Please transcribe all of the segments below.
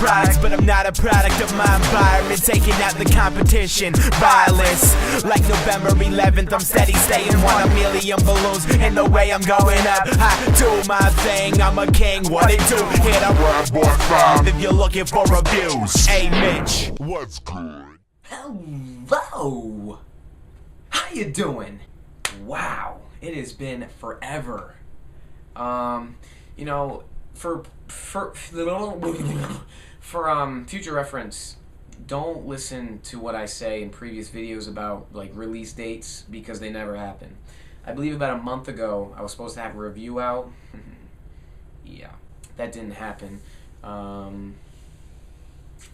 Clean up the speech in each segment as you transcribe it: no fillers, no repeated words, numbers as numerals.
product, but I'm not a product of my environment. Taking out the competition, violence. Like November 11th, I'm steady staying 1 million balloons in the way I'm going up. I do my thing, I'm a king, what it do? Hit a Red Boy 5 if you're looking for reviews. Hey Mitch, what's good? Hello! How you doing? Wow, it has been forever. You know, for future reference, don't listen to what I say in previous videos about like release dates because they never happen. I believe about a month ago I was supposed to have a review out. Yeah, that didn't happen.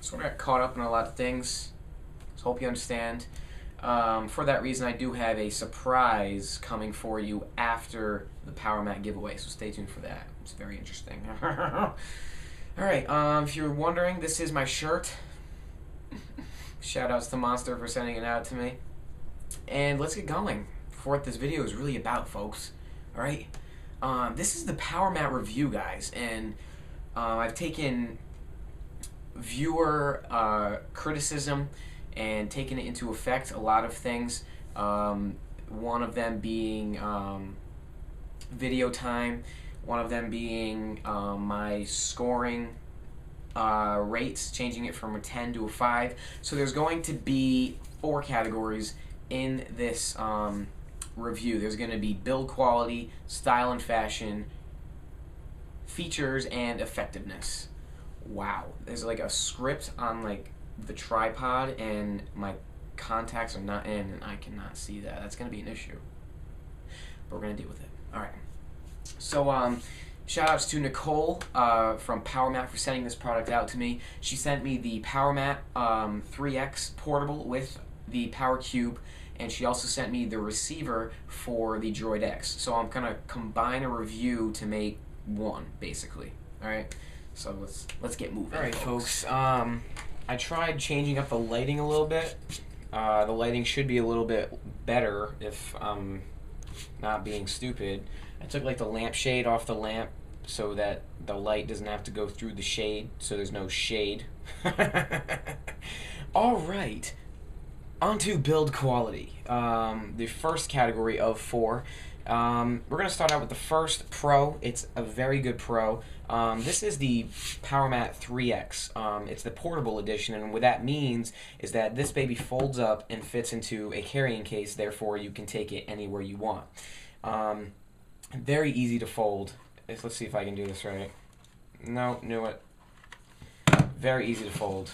Sort of got caught up in a lot of things. So hope you understand. For that reason, I do have a surprise coming for you after the Powermat giveaway, so stay tuned for that. It's very interesting. Alright, if you're wondering, this is my shirt. Shoutouts to Monster for sending it out to me. And let's get going for what this video is really about, folks. Alright? This is the Powermat review, guys, and I've taken viewer criticism and taken it into effect, a lot of things. One of them being video time, one of them being my scoring rates, changing it from a 10 to a 5. So there's going to be 4 categories in this review. There's going to be build quality, style and fashion, features, and effectiveness. Wow, there's like a script on like the tripod and my contacts are not in and I cannot see that. That's going to be an issue, but we're going to deal with it. Alright, so shout outs to Nicole from Powermat for sending this product out to me. She sent me the Powermat 3X portable with the Power Cube, and she also sent me the receiver for the Droid X. So I'm going to combine a review to make one, basically. Alright, so let's get moving. Alright, folks. I tried changing up the lighting a little bit. The lighting should be a little bit better if I'm not being stupid. I took like the lampshade off the lamp so that the light doesn't have to go through the shade, so there's no shade. Alright, on to build quality. The first category of 4. We're going to start out with the first Pro. It's a very good Pro. This is the Powermat 3X. It's the portable edition, and what that means is that this baby folds up and fits into a carrying case, therefore you can take it anywhere you want. Very easy to fold. Let's see if I can do this right. No, knew it. Very easy to fold.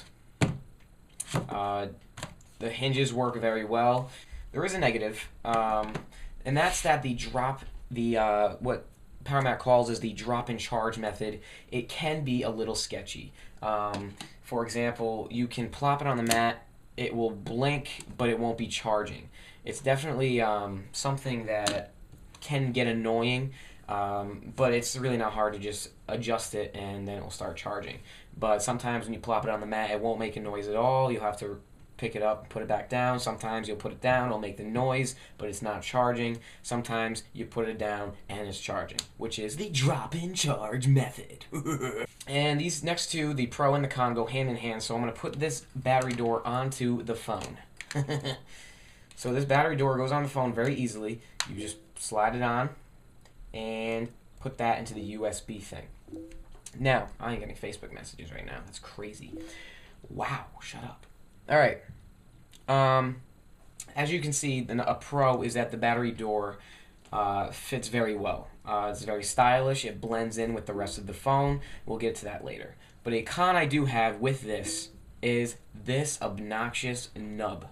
The hinges work very well. There is a negative, and that's that the drop, what Powermat calls is the drop and charge method. It can be a little sketchy. For example, you can plop it on the mat, it will blink, but it won't be charging. It's definitely something that can get annoying, but it's really not hard to just adjust it and then it will start charging. But sometimes when you plop it on the mat, it won't make a noise at all. You'll have to pick it up and put it back down. Sometimes you'll put it down, it'll make the noise, but it's not charging. Sometimes you put it down and it's charging, which is the drop and charge method. And these next two, the Pro and the Con, go hand in hand, so I'm going to put this battery door onto the phone. So this battery door goes on the phone very easily. You just slide it on and put that into the USB thing. Now, I ain't getting Facebook messages right now. That's crazy. Wow, shut up. Alright, as you can see, a Pro is that the battery door fits very well. It's very stylish, it blends in with the rest of the phone. We'll get to that later. But a con I do have with this is this obnoxious nub.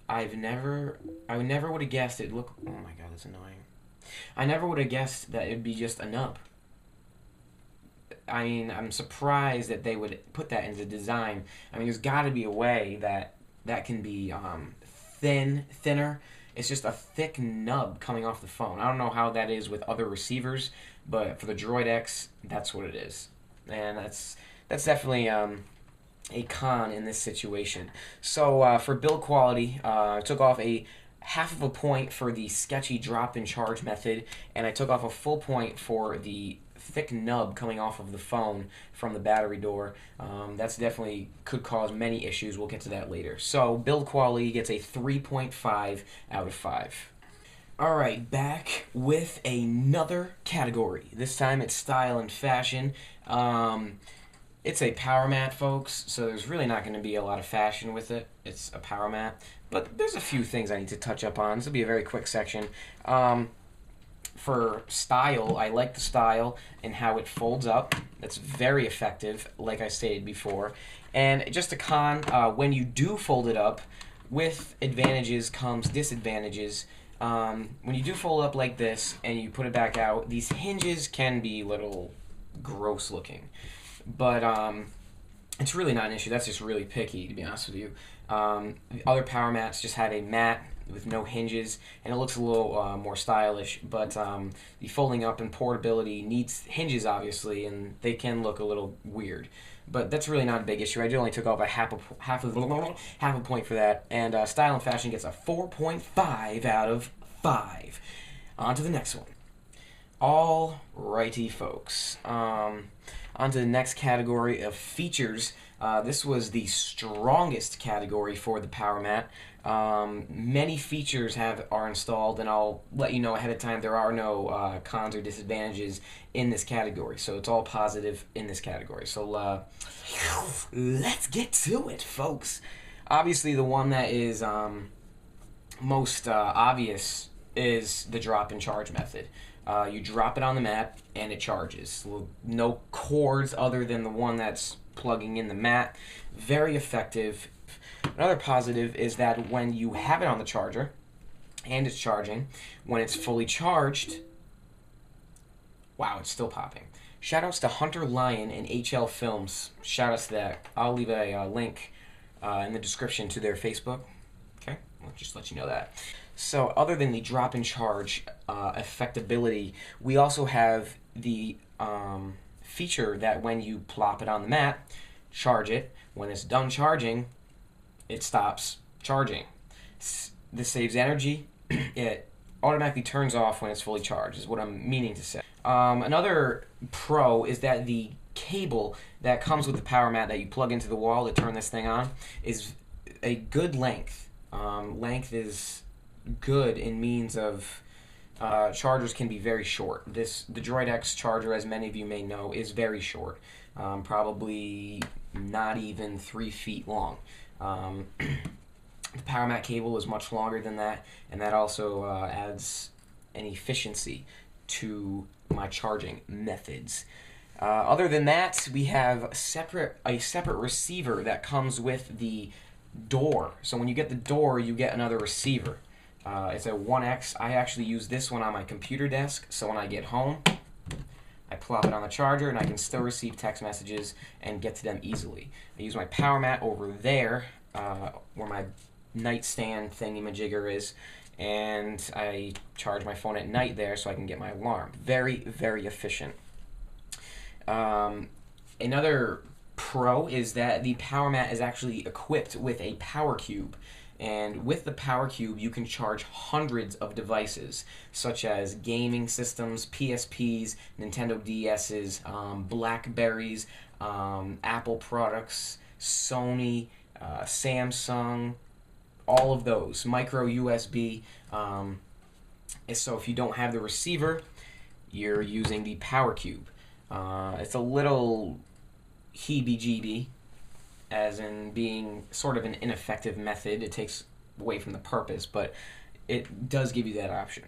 I never would have guessed it'd look, oh my god, that's annoying. I never would have guessed that it'd be just a nub. I mean, I'm surprised that they would put that into design. I mean, there's got to be a way that can be thinner. It's just a thick nub coming off the phone. I don't know how that is with other receivers, but for the Droid X, that's what it is. And that's definitely a con in this situation. So for build quality, I took off a half of a point for the sketchy drop and charge method, and I took off a full point for the thick nub coming off of the phone from the battery door. That's definitely could cause many issues. We'll get to that later. So build quality gets a 3.5 out of 5. Alright, back with another category. This time it's style and fashion. It's a Powermat, folks, so there's really not going to be a lot of fashion with it. It's a Powermat, but there's a few things I need to touch up on. This will be a very quick section. For style, I like the style and how it folds up. That's very effective, like I stated before. And just a con, when you do fold it up, with advantages comes disadvantages. When you do fold up like this and you put it back out, these hinges can be a little gross looking. But it's really not an issue. That's just really picky, to be honest with you. Other power mats just have a mat with no hinges, and it looks a little more stylish. But the folding up and portability needs hinges, obviously, and they can look a little weird. But that's really not a big issue. I only took off a half a point for that. And style and fashion gets a 4.5 out of 5. On to the next one. Alrighty, folks. On to the next category of features. This was the strongest category for the Powermat. Many features are installed, and I'll let you know ahead of time there are no cons or disadvantages in this category. So it's all positive in this category. So let's get to it, folks. Obviously, the one that is most obvious is the drop and charge method. You drop it on the mat and it charges. No cords other than the one that's plugging in the mat. Very effective. Another positive is that when you have it on the charger and it's charging, when it's fully charged, wow, it's still popping. Shoutouts to Hunter Lion and HL Films. Shoutouts to that. I'll leave a link in the description to their Facebook. Okay, I'll just let you know that. So other than the drop and charge effectability, we also have the feature that when you plop it on the mat, charge it, when it's done charging, it stops charging. This saves energy. It automatically turns off when it's fully charged, is what I'm meaning to say. Another pro is that the cable that comes with the Powermat that you plug into the wall to turn this thing on is a good length. Length is good in means of chargers can be very short. The Droid X charger, as many of you may know, is very short. Probably not even 3 feet long. The Powermat cable is much longer than that, and that also adds an efficiency to my charging methods. Other than that, we have a separate receiver that comes with the door. So when you get the door, you get another receiver. It's a 1X. I actually use this one on my computer desk, so when I get home, I plop it on the charger, and I can still receive text messages and get to them easily. I use my Powermat over there, where my nightstand thingy-majigger is, and I charge my phone at night there so I can get my alarm. Very, very efficient. Another pro is that the Powermat is actually equipped with a power cube. And with the power cube, you can charge hundreds of devices, such as gaming systems, PSPs, Nintendo DS's, Blackberries, Apple products, Sony, Samsung, all of those, micro USB. So if you don't have the receiver, you're using the power cube. It's a little heebie-jeebie, as in being sort of an ineffective method. It takes away from the purpose, but it does give you that option.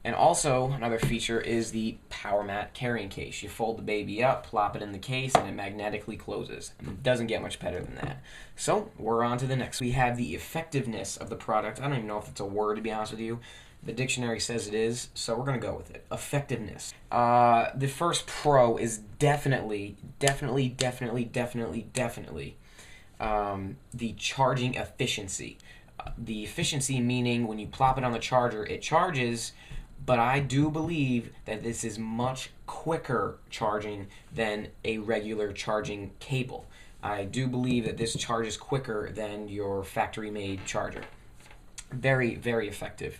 And also, another feature is the Powermat carrying case. You fold the baby up, plop it in the case, and it magnetically closes. And it doesn't get much better than that. So, we're on to the next. We have the effectiveness of the product. I don't even know if it's a word, to be honest with you. The dictionary says it is, so we're going to go with it. Effectiveness. The first pro is definitely the charging efficiency. The efficiency meaning when you plop it on the charger, it charges, but I do believe that this is much quicker charging than a regular charging cable. I do believe that this charges quicker than your factory-made charger. Very, very effective.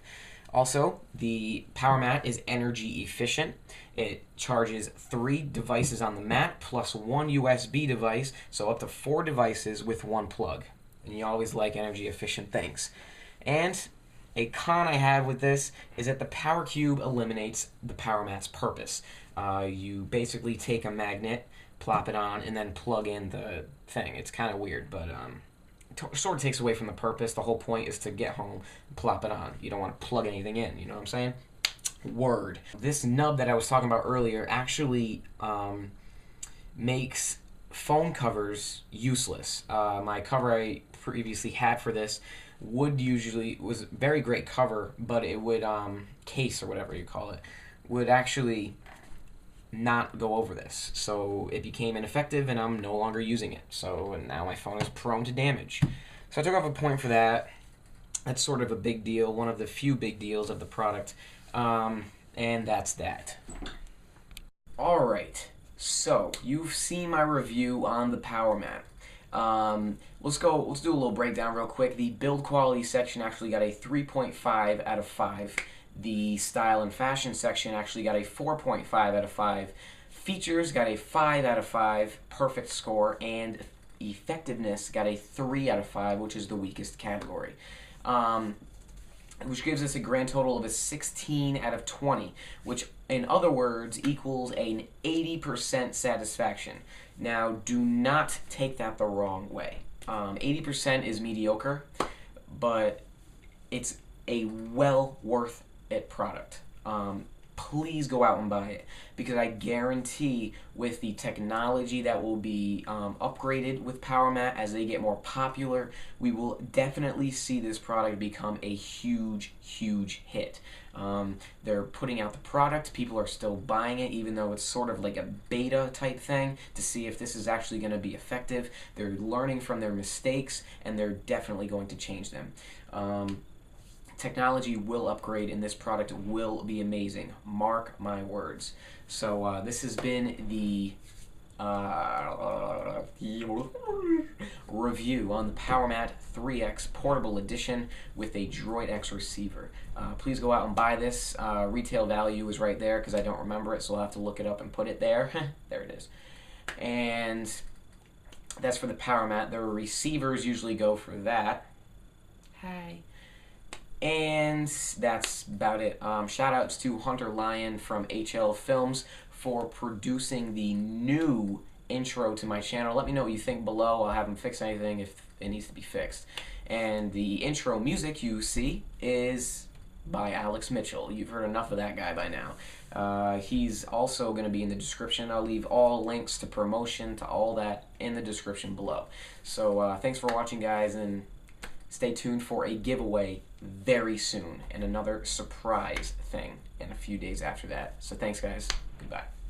Also, the Powermat is energy efficient, It charges 3 devices on the mat plus 1 USB device, so up to 4 devices with 1 plug. And you always like energy efficient things. And a con I have with this is that the Power Cube eliminates the Powermat's purpose. You basically take a magnet, plop it on, and then plug in the thing. It's kind of weird, but it sort of takes away from the purpose. The whole point is to get home and plop it on. You don't want to plug anything in, you know what I'm saying? Word. This nub that I was talking about earlier actually makes phone covers useless. My cover I previously had for this was a very great cover, but it would case or whatever you call it would actually not go over this, so it became ineffective and I'm no longer using it, so now my phone is prone to damage. So I took off a point for that. That's sort of a big deal, one of the few big deals of the product, and that's that. Alright, so you've seen my review on the Powermat. Let's do a little breakdown real quick. The build quality section actually got a 3.5 out of 5. The style and fashion section actually got a 4.5 out of 5. Features got a 5 out of 5, perfect score, and effectiveness got a 3 out of 5, which is the weakest category. Which gives us a grand total of a 16 out of 20, which in other words equals an 80% satisfaction. Now, do not take that the wrong way. 80% is mediocre, but it's a well worth it product. Please go out and buy it, because I guarantee with the technology that will be upgraded with Powermat as they get more popular, we will definitely see this product become a huge, huge hit. They're putting out the product, people are still buying it, even though it's sort of like a beta type thing to see if this is actually going to be effective. They're learning from their mistakes, and they're definitely going to change them. Technology will upgrade, and this product will be amazing. Mark my words. So this has been the review on the Powermat 3X Portable Edition with a Droid X receiver. Please go out and buy this. Retail value is right there because I don't remember it, so I'll have to look it up and put it there. There it is. And that's for the Powermat. The receivers usually go for that. Hi. And that's about it. Shout outs to Hunter Lyon from HL Films for producing the new intro to my channel. Let me know what you think below. I'll have him fix anything if it needs to be fixed. And the intro music you see is by Alex Mitchell. You've heard enough of that guy by now. He's also going to be in the description. I'll leave all links to promotion, to all that in the description below. So thanks for watching, guys, and stay tuned for a giveaway very soon and another surprise thing in a few days after that. So thanks, guys. Goodbye.